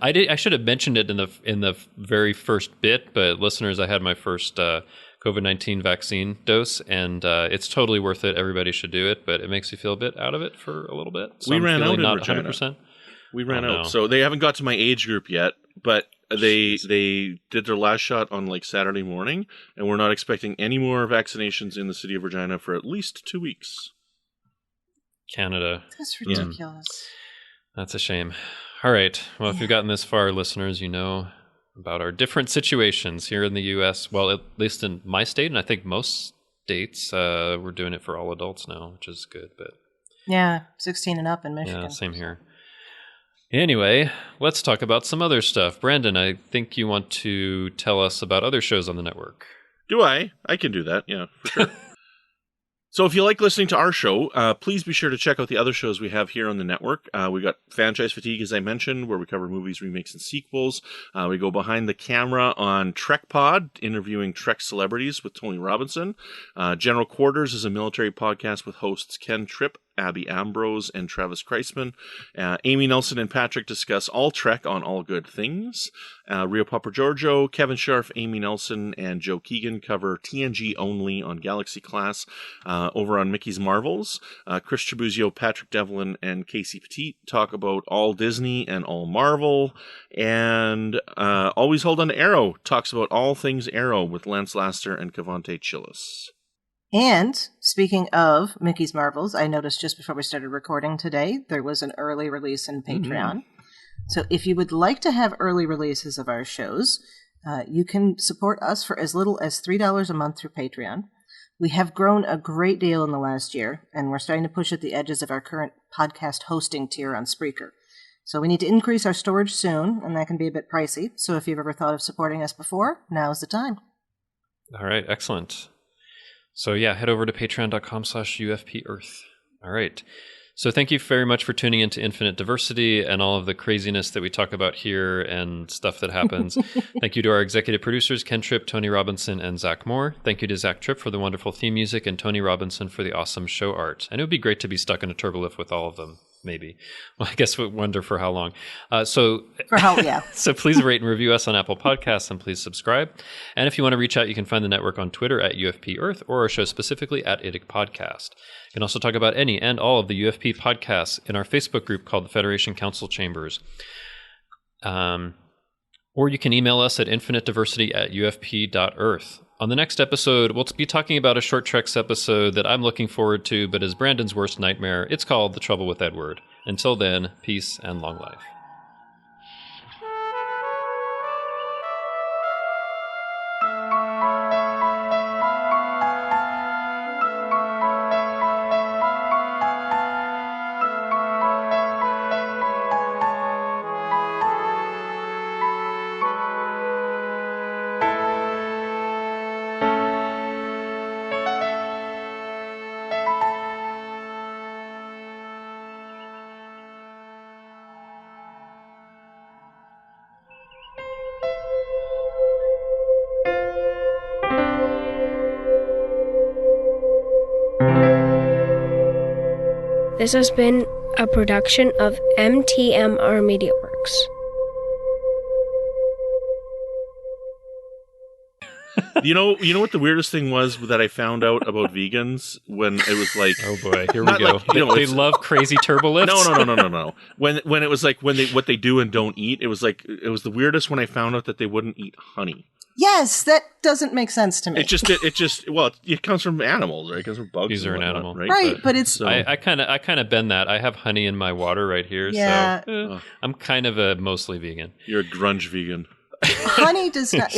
I should have mentioned it in the very first bit, but listeners, I had my first COVID-19 vaccine dose, and it's totally worth it. Everybody should do it, but it makes you feel a bit out of it for a little bit. So We I'm ran feeling out in not Regina. 100%. We ran Oh, out. no. So they haven't got to my age group yet, but they did their last shot on like Saturday morning, and we're not expecting any more vaccinations in the city of Regina for at least 2 weeks. Canada. That's ridiculous. That's a shame. All right. Well, if you've gotten this far, listeners, you know about our different situations here in the U.S. Well, at least in my state, and I think most states, we're doing it for all adults now, which is good. But Yeah, 16 and up in Michigan. yeah, same here. Anyway, let's talk about some other stuff. Brandon, I think you want to tell us about other shows on the network. Do I? I can do that. Yeah, for sure. So if you like listening to our show, please be sure to check out the other shows we have here on the network. We got Franchise Fatigue, as I mentioned, where we cover movies, remakes, and sequels. We go behind the camera on Trek Pod, interviewing Trek celebrities with Tony Robinson. General Quarters is a military podcast with hosts Ken Tripp, Abby Ambrose, and Travis Kreisman. Amy Nelson and Patrick discuss all Trek on All Good Things. Rio Papa Giorgio, Kevin Scharf, Amy Nelson, and Joe Keegan cover TNG only on Galaxy Class. Over on Mickey's Marvels, Chris Tribuzio, Patrick Devlin, and Casey Pettitt talk about all Disney and all Marvel. And Always Hold On to Arrow talks about all things Arrow with Lance Laster and Cavante Chillis. And speaking of Mickey's Marvels, I noticed just before we started recording today, there was an early release in Patreon. So if you would like to have early releases of our shows, you can support us for as little as $3 a month through Patreon. We have grown a great deal in the last year, and we're starting to push at the edges of our current podcast hosting tier on Spreaker. So we need to increase our storage soon, and that can be a bit pricey. So if you've ever thought of supporting us before, now's the time. All right, excellent. So yeah, head over to patreon.com/UFPEarth. All right. So thank you very much for tuning into Infinite Diversity and all of the craziness that we talk about here and stuff that happens. Thank you to our executive producers, Ken Tripp, Tony Robinson, and Zach Moore. Thank you to Zach Tripp for the wonderful theme music and Tony Robinson for the awesome show art. And it would be great to be stuck in a turbolift with all of them, maybe. Well, I guess we wonder for how long. For how, yeah. So please rate and review us on Apple Podcasts and please subscribe. And if you want to reach out, you can find the network on Twitter at UFP Earth or our show specifically at IDIC Podcast. You can also talk about any and all of the UFP podcasts in our Facebook group called the Federation Council Chambers. Or you can email us at infinitediversity@ufp.earth. On the next episode, we'll be talking about a Short Treks episode that I'm looking forward to, but is Brandon's worst nightmare. It's called The Trouble with Edward. Until then, peace and long life. This has been a production of MTMR Media Works. You know what the weirdest thing was that I found out about vegans when it was like, Oh boy, here we Not go. like, you know, They it's- love crazy turbo lifts. no. When it was like what they do and don't eat, it was the weirdest when I found out that they wouldn't eat honey. Yes, that doesn't make sense to me. It just it comes from animals, right? It comes from bugs. These are and an whatnot, animal. right? Right, but it's So- I kind of bend that. I have honey in my water right here, Yeah. so I'm kind of a mostly vegan. You're a grunge vegan. honey does not.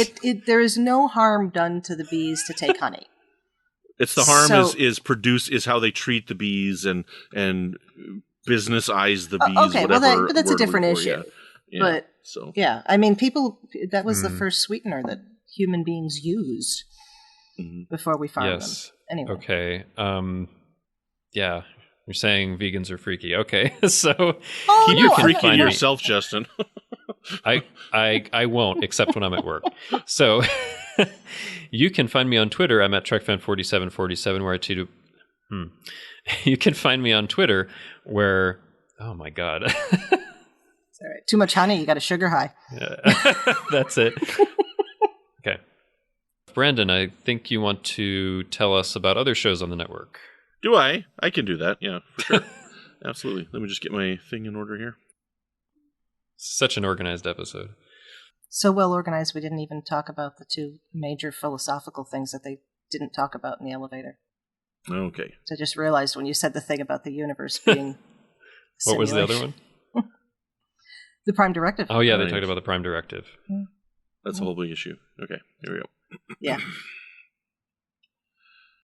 There is no harm done to the bees to take honey. It's the harm So- is how they treat the bees and business eyes the bees. Okay, well, whatever but that's a word we're different looking issue. for, yeah. But So yeah, I mean, that was the first sweetener that human beings used before we farmed Yes. them. Anyway, Okay. Yeah. You're saying vegans are freaky. Okay. So Oh, you no, can I'm freaking find me. yourself, Justin. I won't, except when I'm at work. So you can find me on Twitter. I'm at TrekFan4747, where I tweet. You can find me on Twitter, where oh my god, it's all right. Too much honey, you got a sugar high. that's it. Okay, Brandon, I think you want to tell us about other shows on the network. Do I? I can do that. Yeah, for sure. Absolutely. Let me just get my thing in order here. Such an organized episode. So well organized, we didn't even talk about the two major philosophical things that they didn't talk about in the elevator. Okay. So I just realized when you said the thing about the universe being What was the other one? The Prime Directive. Oh yeah, they Right. talked about the Prime Directive. That's a whole big issue. Okay. Here we go. Yeah.